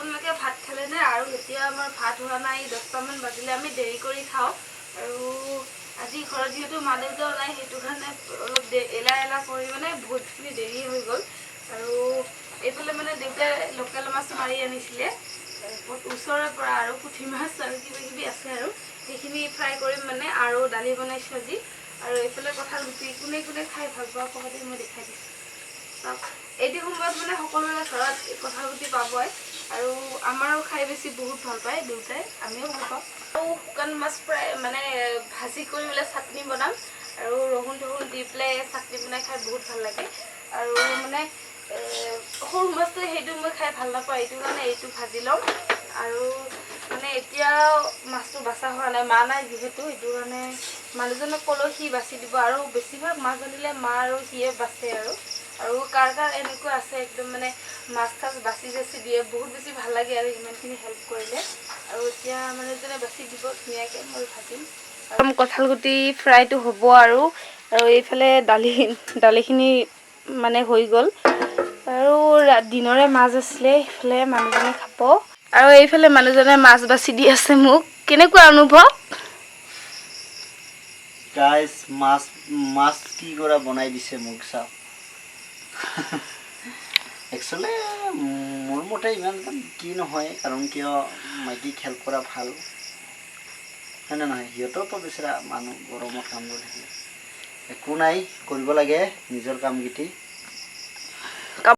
আপোনালোকে ভাত খালে নে? আৰু এতিয়া আমাৰ ভাত হোৱা নাই, 10টামান বাজিলে। আমি দেৰি কৰি খাওঁ। আৰু আজি ঘৰত যিহেতু মা দেউতাও নাই, সেইটো কাৰণে অলপ এলা কৰি মানে বহুতখিনি দেৰি হৈ গ'ল। আৰু এইফালে মানে দেউতাই লোকেল মাছ মাৰি আনিছিলে ওচৰৰ পৰা, আৰু পুঠি মাছ আৰু কিবা কিবি আছে, আৰু সেইখিনি ফ্ৰাই কৰিম মানে। আৰু দালি বনাইছোঁ আজি। আৰু এইফালে কঁঠাল গুটি কোনে কোনে খাই ভাল পোৱা কওঁতে মই দেখাই দিছোঁ। এইটো সময়ত মানে সকলোৰে ঘৰত কঁঠাল গুটি পাবই, আৰু আমাৰো খাই বেছি বহুত ভাল পায় দেউতাই, আমিও ভাল পাওঁ। আৰু শুকান মাছ ফ্ৰাই মানে ভাজি কৰি পেলাই চাটনি বনাম, আৰু ৰহুন চহুন দি পেলাই চাটনি বনাই খাই বহুত ভাল লাগে। আৰু মানে সৰু মাছটো সেইটো মই খাই ভাল নাপাওঁ, এইটো কাৰণে এইটো ভাজি ল'ম। আৰু মানে এতিয়া মাছটো বাচা হোৱা নাই, মা নাই যিহেতু, সেইটো কাৰণে মানুহজনক ক'লেও সি বাচি দিব। আৰু বেছিভাগ মাছ আনিলে মা আৰু সিয়ে বাচে। আৰু কাৰ এনেকুৱা আছে একদম মানে মাছ চাছ বাচি চাচি দিয়ে, বহুত বেছি ভাল লাগে আৰু ইমানখিনি হেল্প কৰিলে। আৰু এতিয়া মানুহজনে বাচি দিব ধুনীয়াকৈ, মই ভাজিম। কঁঠাল গুটি ফ্ৰাইটো হ'ব। আৰু এইফালে দালিখিনি মানে হৈ গ'ল। আৰু দিনৰে মাছ আছিলে, এইফালে মানুহজনে খাব। আৰু এইফালে মানুহজনে মাছ বাচি দি আছে মোক। কেনেকুৱা অনুভৱ? গাইস মাছ কি কৰা বনাই দিছে মোক চাওক। একচুৱেলি মোৰ মতে ইমান কি নহয়, কাৰণ কিয় মাইকীক হেল্প কৰা ভাল, হয় নে নহয়? সিহঁতওতো বেচেৰা মানুহ, গৰমত কাম কৰি থাকে। একো নাই, কৰিব লাগে নিজৰ কামকেইটি।